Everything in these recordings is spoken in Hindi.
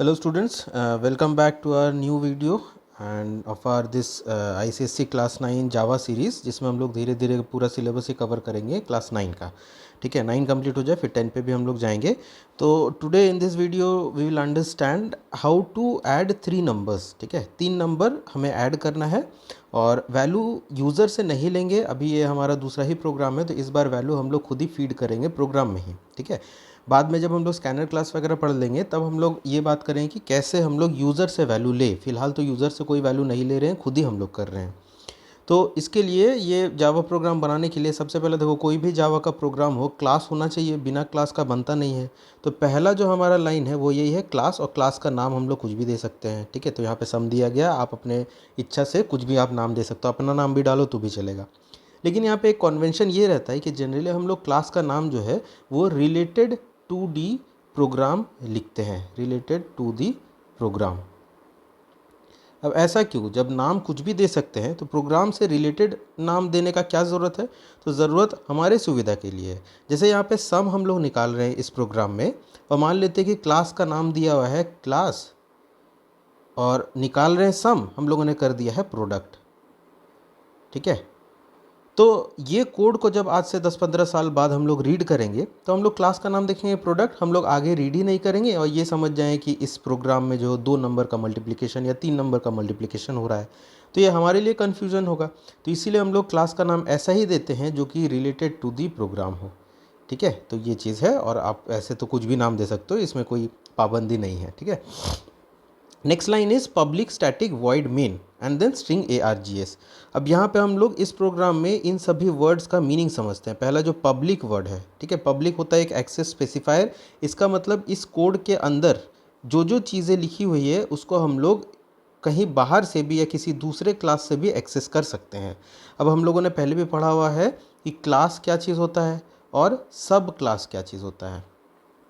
Hello students, welcome back to our new video and of our this ICSC class 9 Java series, जिसमें हम लोग धीरे धीरे पूरा सिलेबस ही कवर करेंगे क्लास 9 का। ठीक है, 9 कंप्लीट हो जाए फिर 10 पे भी हम लोग जाएंगे। तो today in this video we will understand how to add 3 numbers. ठीक है, 3 नंबर हमें ऐड करना है और वैल्यू यूज़र से नहीं लेंगे। अभी ये हमारा दूसरा ही प्रोग्राम है, तो इस बार वैल्यू हम लोग खुद ही फीड करेंगे प्रोग्राम में ही। ठीक है, बाद में जब हम लोग स्कैनर क्लास वगैरह पढ़ लेंगे तब हम लोग ये बात करेंगे कि कैसे हम लोग यूज़र से वैल्यू ले। फिलहाल तो यूज़र से कोई वैल्यू नहीं ले रहे हैं, खुद ही हम लोग कर रहे हैं। तो इसके लिए ये जावा प्रोग्राम बनाने के लिए सबसे पहले देखो, कोई भी जावा का प्रोग्राम हो क्लास होना चाहिए, बिना क्लास का बनता नहीं है। तो पहला जो हमारा लाइन है वो यही है क्लास, और क्लास का नाम हम लोग कुछ भी दे सकते हैं। ठीक है, तो यहाँ पे सम दिया गया, आप अपने इच्छा से कुछ भी आप नाम दे सकते हो, अपना नाम भी डालो तो भी चलेगा। लेकिन यहाँ पे एक कन्वेंशन ये रहता है कि जनरली हम लोग क्लास का नाम जो है वो रिलेटेड टू दी प्रोग्राम लिखते हैं, रिलेटेड टू दी प्रोग्राम। अब ऐसा क्यों? जब नाम कुछ भी दे सकते हैं तो प्रोग्राम से रिलेटेड नाम देने का क्या ज़रूरत है? तो ज़रूरत हमारे सुविधा के लिए है। जैसे यहाँ पे सम हम लोग निकाल रहे हैं इस प्रोग्राम में, और मान लेते हैं कि क्लास का नाम दिया हुआ है क्लास, और निकाल रहे हैं सम, हम लोगों ने कर दिया है प्रोडक्ट। ठीक है, तो ये कोड को जब आज से 10-15 साल बाद हम लोग रीड करेंगे तो हम लोग क्लास का नाम देखेंगे प्रोडक्ट, हम लोग आगे रीड ही नहीं करेंगे और ये समझ जाएं कि इस प्रोग्राम में जो 2 नंबर का मल्टीप्लिकेशन या 3 नंबर का मल्टीप्लिकेशन हो रहा है। तो ये हमारे लिए कन्फ्यूज़न होगा। तो इसीलिए हम लोग क्लास का नाम ऐसा ही देते हैं जो कि रिलेटेड टू दी प्रोग्राम हो। ठीक है, तो ये चीज़ है, और आप ऐसे तो कुछ भी नाम दे सकते हो, इसमें कोई पाबंदी नहीं है। ठीक है, next line is public static void main and then string args। अब यहाँ पे हम लोग इस प्रोग्राम में इन सभी वर्ड्स का मीनिंग समझते हैं। पहला जो पब्लिक वर्ड है, ठीक है, पब्लिक होता है एक एक्सेस स्पेसिफायर। इसका मतलब इस कोड के अंदर जो जो चीज़ें लिखी हुई है उसको हम लोग कहीं बाहर से भी या किसी दूसरे क्लास से भी एक्सेस कर सकते हैं। अब हम लोगों ने पहले भी पढ़ा हुआ है कि क्लास क्या चीज़ होता है और सब क्लास क्या चीज़ होता है।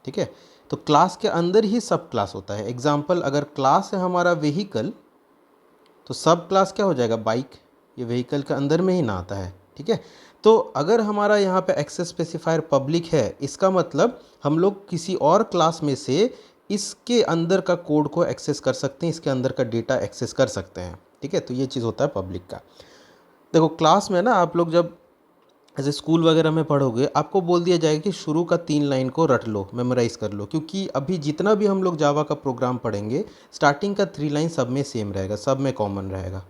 ठीक है, तो क्लास के अंदर ही सब क्लास होता है। एग्जाम्पल, अगर क्लास है हमारा व्हीकल, तो सब क्लास क्या हो जाएगा? बाइक। ये व्हीकल के अंदर में ही ना आता है। ठीक है, तो अगर हमारा यहाँ पे एक्सेस स्पेसिफायर पब्लिक है, इसका मतलब हम लोग किसी और क्लास में से इसके अंदर का कोड को एक्सेस कर सकते हैं, इसके अंदर का डेटा एक्सेस कर सकते हैं। ठीक है, तो ये चीज़ होता है पब्लिक का। देखो, क्लास में ना आप लोग जब ऐसे स्कूल वगैरह में पढ़ोगे, आपको बोल दिया जाएगा कि शुरू का 3 लाइन को रट लो, मेमोराइज़ कर लो, क्योंकि अभी जितना भी हम लोग जावा का प्रोग्राम पढ़ेंगे स्टार्टिंग का 3 लाइन सब में सेम रहेगा, सब में कॉमन रहेगा।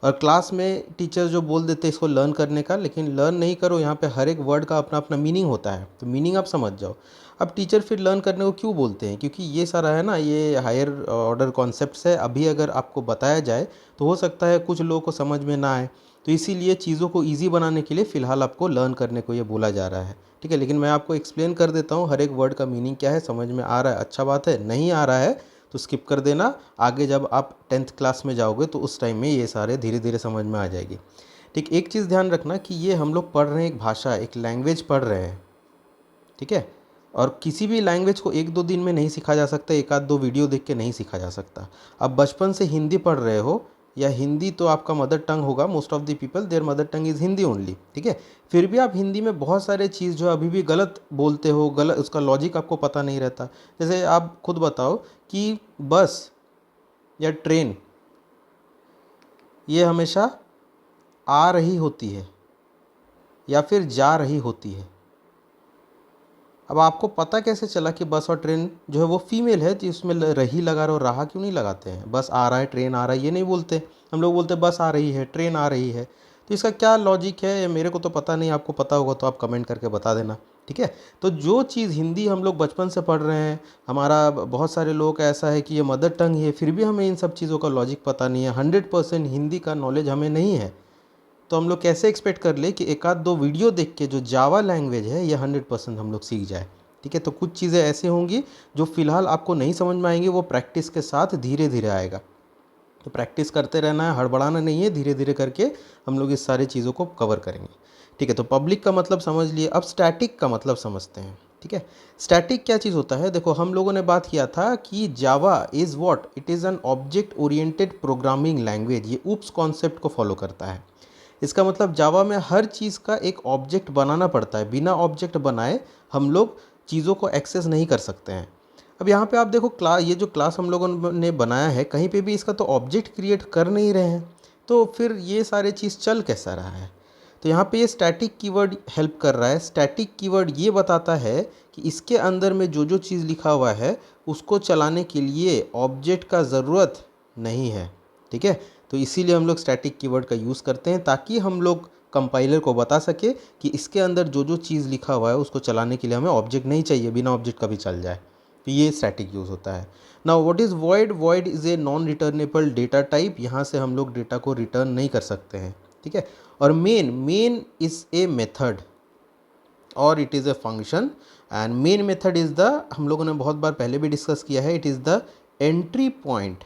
और क्लास में टीचर जो बोल देते हैं इसको लर्न करने का, लेकिन लर्न नहीं करो, यहाँ पे हर एक वर्ड का अपना अपना मीनिंग होता है, तो मीनिंग आप समझ जाओ। अब टीचर फिर लर्न करने को क्यों बोलते हैं? क्योंकि ये सारा है ना, ये हायर ऑर्डर कॉन्सेप्ट्स है। अभी अगर आपको बताया जाए तो हो सकता है कुछ लोगों को समझ में ना आए, तो इसीलिए चीज़ों को ईजी बनाने के लिए फ़िलहाल आपको लर्न करने को ये बोला जा रहा है। ठीक है, लेकिन मैं आपको एक्सप्लेन कर देता हूँ हर एक वर्ड का मीनिंग क्या है। समझ में आ रहा है, अच्छा बात है, नहीं आ रहा है तो स्किप कर देना। आगे जब आप 10th क्लास में जाओगे तो उस टाइम में ये सारे धीरे धीरे समझ में आ जाएगी। ठीक, एक चीज़ ध्यान रखना कि ये हम लोग पढ़ रहे हैं एक भाषा, एक लैंग्वेज पढ़ रहे हैं। ठीक है, और किसी भी लैंग्वेज को 1-2 दिन में नहीं सीखा जा सकता, 1-2 वीडियो देख के नहीं सीखा जा सकता। अब बचपन से हिंदी पढ़ रहे हो, या हिंदी तो आपका मदर टंग होगा, most of the people there mother tongue is Hindi only. ठीक है, फिर भी आप हिंदी में बहुत सारे चीज़ जो अभी भी गलत बोलते हो, गलत, उसका लॉजिक आपको पता नहीं रहता। जैसे आप खुद बताओ कि बस या ट्रेन ये हमेशा आ रही होती है या फिर जा रही होती है। अब आपको पता कैसे चला कि बस और ट्रेन जो है वो फीमेल है, तो इसमें रही लगा रहे हो, रहा क्यों नहीं लगाते हैं? बस आ रहा है, ट्रेन आ रहा है, ये नहीं बोलते। हम लोग बोलते बस आ रही है, ट्रेन आ रही है। तो इसका क्या लॉजिक है मेरे को तो पता नहीं, आपको पता होगा तो आप कमेंट करके बता देना। ठीक है, तो जो चीज़ हिंदी हम लोग बचपन से पढ़ रहे हैं, हमारा बहुत सारे लोगों का ऐसा है कि ये मदर टंग है, फिर भी हमें इन सब चीज़ों का लॉजिक पता नहीं है, 100% हिंदी का नॉलेज हमें नहीं है। तो हम लोग कैसे एक्सपेक्ट कर ले कि 1-2 वीडियो देख के जो जावा लैंग्वेज है ये 100% हम लोग सीख जाए? ठीक है, तो कुछ चीज़ें ऐसी होंगी जो फ़िलहाल आपको नहीं समझ में आएंगी, वो प्रैक्टिस के साथ धीरे धीरे आएगा। तो प्रैक्टिस करते रहना है, हड़बड़ाना नहीं है, धीरे धीरे करके हम लोग इस सारी चीज़ों को कवर करेंगे। ठीक है, तो पब्लिक का मतलब समझ लिए, अब स्टैटिक का मतलब समझते हैं। ठीक है, स्टैटिक क्या चीज़ होता है? देखो, हम लोगों ने बात किया था कि जावा is what, it is an object oriented programming language. ये ऊप्स कॉन्सेप्ट को फॉलो करता है। इसका मतलब जावा में हर चीज़ का एक ऑब्जेक्ट बनाना पड़ता है, बिना ऑब्जेक्ट बनाए हम लोग चीज़ों को एक्सेस नहीं कर सकते हैं। अब यहाँ पे आप देखो ये जो क्लास हम लोगों ने बनाया है, कहीं पे भी इसका तो ऑब्जेक्ट क्रिएट कर नहीं रहे हैं, तो फिर ये सारे चीज़ चल कैसा रहा है। तो यहाँ पे ये स्टैटिक कीवर्ड हेल्प कर रहा है। स्टैटिक कीवर्ड ये बताता है कि इसके अंदर में जो जो चीज़ लिखा हुआ है उसको चलाने के लिए ऑब्जेक्ट का ज़रूरत नहीं है, ठीक है। तो इसीलिए हम लोग स्टैटिक कीवर्ड का यूज़ करते हैं, ताकि हम लोग कंपाइलर को बता सके कि इसके अंदर जो जो चीज़ लिखा हुआ है उसको चलाने के लिए हमें ऑब्जेक्ट नहीं चाहिए, बिना ऑब्जेक्ट का भी चल जाए। तो ये स्टैटिक यूज़ होता है। Now what is void? Void is a non returnable data type. यहाँ से हम लोग डेटा को रिटर्न नहीं कर सकते हैं, ठीक है। और मेन इज़ ए मेथड और it is a function. And main method is the, हम लोगों ने बहुत बार पहले भी डिस्कस किया है, it is the entry point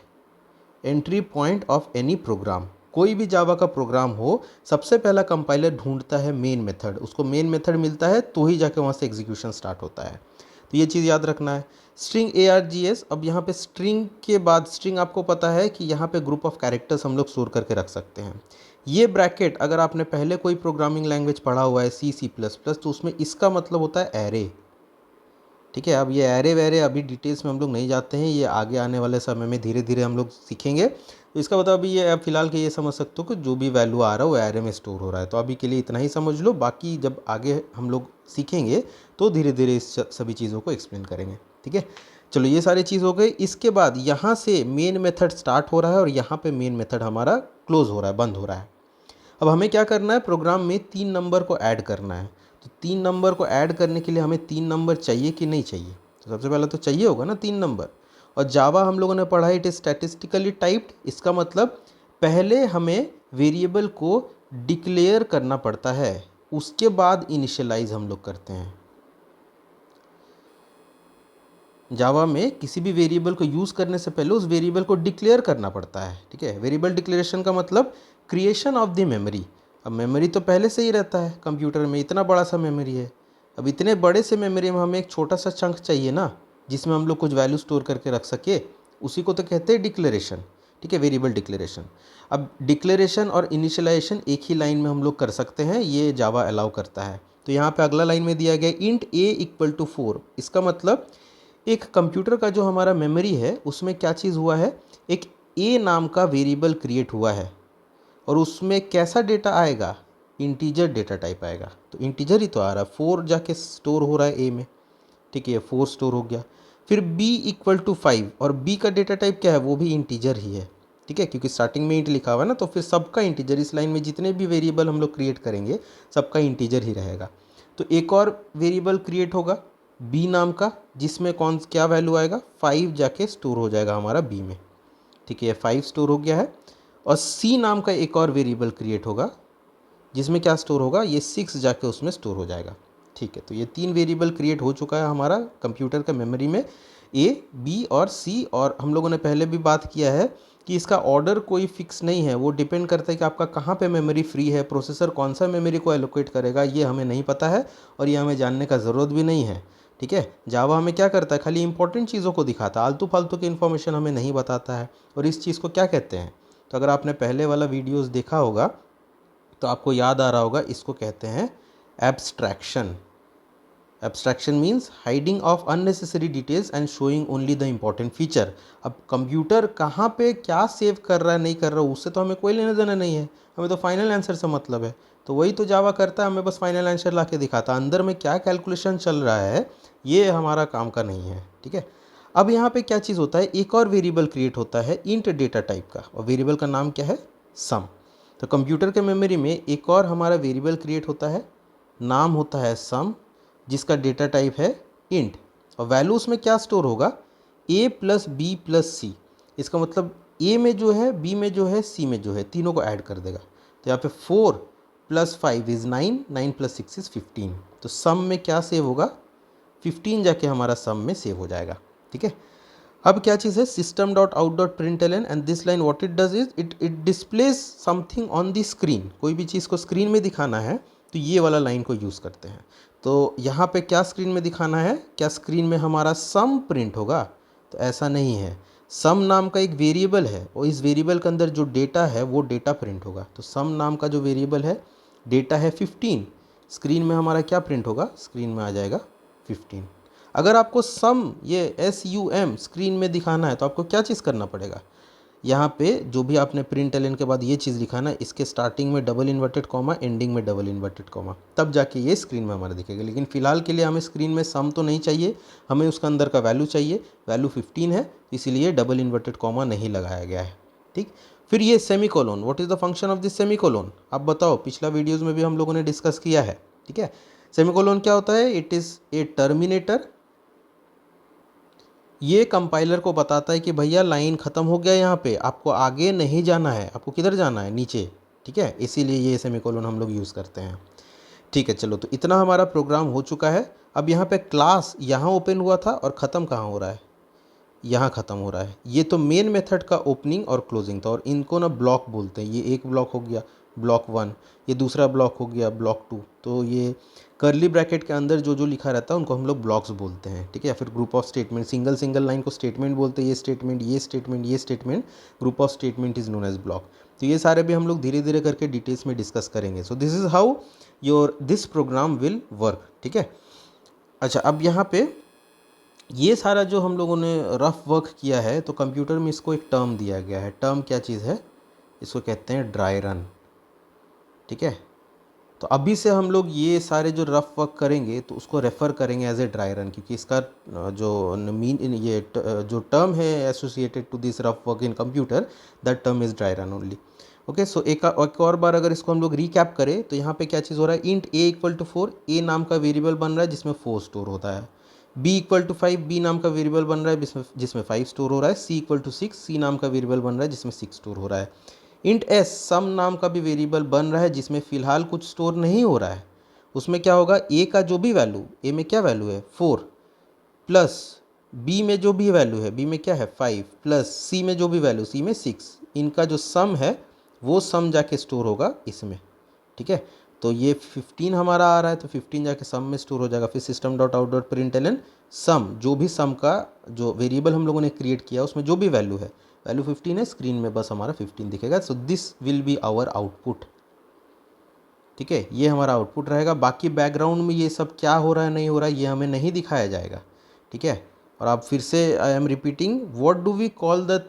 of any program. कोई भी जावा का प्रोग्राम हो, सबसे पहला कंपाइलर ढूंढता है मेन मेथड, उसको मेन मेथड मिलता है तो ही जाके वहाँ से एग्जीक्यूशन स्टार्ट होता है। तो ये चीज़ याद रखना है। स्ट्रिंग ARGS, अब यहाँ पे स्ट्रिंग के बाद स्ट्रिंग आपको पता है कि यहाँ पे ग्रुप ऑफ कैरेक्टर्स हम लोग स्टोर करके रख सकते हैं। ये ब्रैकेट अगर आपने पहले कोई प्रोग्रामिंग लैंग्वेज पढ़ा हुआ है C++, तो उसमें इसका मतलब होता है एरे, ठीक है। अब ये एरे वैरे अभी डिटेल्स में हम लोग नहीं जाते हैं, ये आगे आने वाले समय में धीरे धीरे हम लोग सीखेंगे। तो इसका मतलब अभी ये, अब फिलहाल के ये समझ सकते हो कि जो भी वैल्यू आ रहा है वो एरे में स्टोर हो रहा है। तो अभी के लिए इतना ही समझ लो, बाकी जब आगे हम लोग सीखेंगे तो धीरे धीरे इस सभी चीज़ों को एक्सप्लेन करेंगे, ठीक है। चलो ये सारी चीज़ हो गई। इसके बाद यहाँ से मेन मेथड स्टार्ट हो रहा है और यहाँ पे मेन मेथड हमारा क्लोज हो रहा है, बंद हो रहा है। अब हमें क्या करना है, प्रोग्राम में 3 नंबर को ऐड करना है। तो 3 नंबर को ऐड करने के लिए हमें 3 नंबर चाहिए कि नहीं चाहिए? तो सबसे पहले तो चाहिए होगा ना 3 नंबर। और जावा हम लोगों ने पढ़ा है इट इज़ स्टैटिस्टिकली टाइप्ड। इसका मतलब पहले हमें वेरिएबल को डिक्लेयर करना पड़ता है, उसके बाद इनिशियलाइज हम लोग करते हैं। जावा में किसी भी वेरिएबल को यूज़ करने से पहले उस वेरिएबल को डिक्लेयर करना पड़ता है, ठीक है। वेरिएबल डिक्लेरेशन का मतलब क्रिएशन ऑफ द मेमोरी। अब मेमोरी तो पहले से ही रहता है कंप्यूटर में, इतना बड़ा सा मेमोरी है। अब इतने बड़े से मेमोरी में हमें एक छोटा सा चंक चाहिए ना, जिसमें हम लोग कुछ वैल्यू स्टोर करके रख सके, उसी को तो कहते हैं डिक्लेरेशन, ठीक है, वेरिएबल डिक्लेरेशन। अब डिक्लेरेशन और इनिशियलाइजेशन एक ही लाइन में हम लोग कर सकते हैं, ये जावा अलाउ करता है। तो यहाँ पे अगला लाइन में दिया गया इंट a = 4। इसका मतलब एक कंप्यूटर का जो हमारा मेमोरी है उसमें क्या चीज़ हुआ है, एक a नाम का वेरिएबल क्रिएट हुआ है और उसमें कैसा डेटा आएगा, इंटीजर डेटा टाइप आएगा। तो इंटीजर ही तो आ रहा है, 4 जाके स्टोर हो रहा है a में, ठीक है, 4 स्टोर हो गया। फिर b = 5 और b का डेटा टाइप क्या है, वो भी इंटीजर ही है, ठीक है, क्योंकि स्टार्टिंग में इंट लिखा हुआ है ना, तो फिर सबका इंटीजर, इस लाइन में जितने भी वेरिएबल हम लोग क्रिएट करेंगे सबका इंटीजर ही रहेगा। तो एक और वेरिएबल क्रिएट होगा b नाम का, जिसमें क्या वैल्यू आएगा, 5 जाके स्टोर हो जाएगा हमारा b में, ठीक है, 5 स्टोर हो गया है। और c नाम का एक और वेरिएबल क्रिएट होगा जिसमें क्या स्टोर होगा, ये 6 जाके उसमें स्टोर हो जाएगा, ठीक है। तो ये 3 वेरिएबल क्रिएट हो चुका है हमारा कंप्यूटर का मेमोरी में, a, b और c। और हम लोगों ने पहले भी बात किया है कि इसका ऑर्डर कोई फिक्स नहीं है, वो डिपेंड करता है कि आपका कहाँ पे मेमोरी फ्री है, प्रोसेसर कौन सा मेमोरी को एलोकेट करेगा, ये हमें नहीं पता है और ये हमें जानने का ज़रूरत भी नहीं है, ठीक है। जावा हमें क्या करता है, खाली इंपॉर्टेंट चीज़ों को दिखाता है, आलतू फालतू की इन्फॉर्मेशन हमें नहीं बताता है। और इस चीज़ को क्या कहते हैं, तो अगर आपने पहले वाला वीडियोज़ देखा होगा तो आपको याद आ रहा होगा, इसको कहते हैं abstraction. Abstraction means hiding of unnecessary details and showing only the important feature. अब कंप्यूटर कहाँ पे क्या सेव कर रहा है नहीं कर रहा है उससे तो हमें कोई लेना देना नहीं है, हमें तो फाइनल आंसर से मतलब है। तो वही तो जावा करता है, हमें बस फाइनल आंसर ला के दिखाता है, अंदर में क्या कैलकुलेशन चल रहा है ये हमारा काम का नहीं है, ठीक है। अब यहाँ पे क्या चीज़ होता है, एक और वेरिएबल क्रिएट होता है इंट डेटा टाइप का, और वेरिएबल का नाम क्या है, सम। तो कंप्यूटर के मेमोरी में एक और हमारा वेरिएबल क्रिएट होता है, नाम होता है सम, जिसका डेटा टाइप है इंट। और वैल्यू उसमें क्या स्टोर होगा, a + b + c। इसका मतलब a में जो है, b में जो है, c में जो है, तीनों को ऐड कर देगा। तो यहाँ पे 4 + 5 = 9, 9 + 6 = 15। तो सम में क्या सेव होगा, 15 जाके हमारा सम में सेव हो जाएगा, ठीक है। अब क्या चीज़ है, system.out.println and this line what it does is it displays something on the screen. कोई भी चीज़ को स्क्रीन में दिखाना है तो ये वाला लाइन को यूज़ करते हैं। तो यहाँ पे क्या स्क्रीन में दिखाना है, क्या स्क्रीन में हमारा सम प्रिंट होगा, तो ऐसा नहीं है। सम नाम का एक वेरिएबल है और इस वेरिएबल के अंदर जो डेटा है वो डेटा प्रिंट होगा। तो सम नाम का जो वेरिएबल है, डेटा है 15, स्क्रीन में हमारा क्या प्रिंट होगा, स्क्रीन में आ जाएगा 15। अगर आपको सम ये SUM स्क्रीन में दिखाना है तो आपको क्या चीज़ करना पड़ेगा, यहाँ पे जो भी आपने प्रिंट एलन के बाद ये चीज़ लिखाना है, इसके स्टार्टिंग में डबल इन्वर्टेड कॉमा, एंडिंग में डबल इन्वर्टेड कॉमा, तब जाके ये स्क्रीन में हमारा दिखेगा। लेकिन फ़िलहाल के लिए हमें स्क्रीन में सम तो नहीं चाहिए, हमें उसका अंदर का वैल्यू चाहिए। वैल्यू 15 है, इसीलिए डबल इन्वर्टेड कॉमा नहीं लगाया गया है। ठीक, फिर ये semicolon, what is the function of this semicolon, आप बताओ। पिछला वीडियोज़ में भी हम लोगों ने डिस्कस किया है। ठीक है, सेमीकोलोन क्या होता है, इट इज़ ए टर्मिनेटर। ये कंपाइलर को बताता है कि भैया लाइन ख़त्म हो गया, यहाँ पे आपको आगे नहीं जाना है, आपको किधर जाना है, नीचे। ठीक है, इसीलिए ये सेमीकोलन हम लोग यूज़ करते हैं। ठीक है, चलो, तो इतना हमारा प्रोग्राम हो चुका है। अब यहाँ पे क्लास यहाँ ओपन हुआ था और ख़त्म कहाँ हो रहा है, यहाँ ख़त्म हो रहा है। ये तो मेन मेथड का ओपनिंग और क्लोजिंग था, और इनको ना ब्लॉक बोलते हैं। ये एक ब्लॉक हो गया ब्लॉक 1, ये दूसरा ब्लॉक हो गया ब्लॉक 2। तो ये कर्ली ब्रैकेट के अंदर जो जो लिखा रहता है उनको हम लोग ब्लॉक्स बोलते हैं। ठीक है, या फिर group of statement, single single line को स्टेटमेंट बोलते हैं। ये स्टेटमेंट, ये स्टेटमेंट, ये statement, group of statement is known as block. तो ये सारे भी हम लोग धीरे धीरे करके डिटेल्स में डिस्कस करेंगे। So this is how your this program will work. ठीक है, अच्छा, अब यहाँ पे ये सारा जो हम लोगों ने रफ वर्क किया है, तो कंप्यूटर में इसको एक टर्म दिया गया है। टर्म क्या चीज़ है, इसको कहते हैं ड्राई रन। ठीक है, तो अभी से हम लोग ये सारे जो रफ वर्क करेंगे तो उसको रेफ़र करेंगे एज ए ड्राई रन, क्योंकि इसका जो मीन ये जो टर्म है associated to this rough work in computer, that term is dry run only. Okay, so एक और बार अगर इसको हम लोग रिकैप करें तो यहाँ पे क्या चीज़ हो रहा है, इंट a = 4, a नाम का वेरिएबल बन रहा है जिसमें 4 स्टोर होता है। b = 5, b नाम का वेरिएबल बन रहा है जिसमें 5 स्टोर हो रहा है। c = 6, c नाम का वेरिएबल बन रहा है जिसमें 6 स्टोर हो रहा है। इंट s सम नाम का भी वेरिएबल बन रहा है जिसमें फ़िलहाल कुछ स्टोर नहीं हो रहा है। उसमें क्या होगा, a का जो भी वैल्यू, a में क्या वैल्यू है 4, प्लस b में जो भी वैल्यू है, b में क्या है 5, प्लस c में जो भी वैल्यू, c में 6, इनका जो सम है वो सम जाके स्टोर होगा इसमें। ठीक है, तो ये 15 हमारा आ रहा है, तो 15 जाके सम में स्टोर हो जाएगा। फिर system.out.println सम, जो भी सम का जो वेरिएबल हम लोगों ने क्रिएट किया उसमें जो भी वैल्यू है, वैल्यू 15 है, स्क्रीन में बस हमारा 15 दिखेगा। So this will be our output. ठीक है, ये हमारा आउटपुट रहेगा। बाकी बैकग्राउंड में ये सब क्या हो रहा है नहीं हो रहा है ये हमें नहीं दिखाया जाएगा। ठीक है, और आप फिर से, I am repeating, what do we call the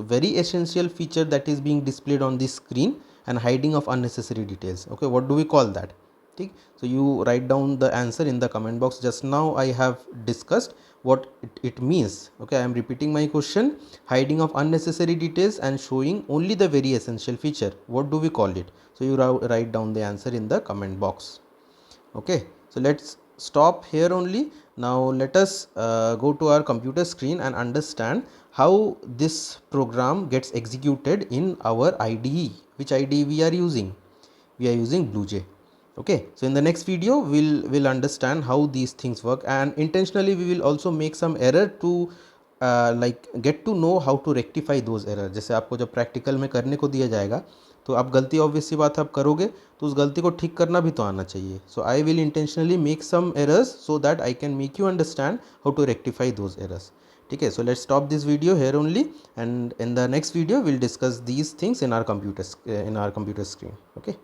very essential feature that is being displayed on this screen and hiding of unnecessary details. Okay, what do we call that? ठीक, so you write down the answer in the comment box. Just now I have discussed what it means. Okay, I am repeating my question. Hiding of unnecessary details and showing only the very essential feature, what do we call it? So you write down the answer in the comment box. Okay, so let's stop here only. Now let us go to our computer screen and understand how this program gets executed in our IDE. Which IDE we are using? We are using BlueJ. Okay, so in the next video we'll understand how these things work, and intentionally we will also make some error to like get to know how to rectify those errors. जैसे आपको जब प्रैक्टिकल में करने को दिया जाएगा तो आप गलती, ऑब्वियस सी बात है, आप करोगे तो उस गलती को ठीक करना भी तो आना चाहिए। So I will intentionally make some errors so that I can make you understand how to rectify those errors. ठीक है, so let's stop this video here only, and in the next video we'll discuss these things in our computer screen. Okay.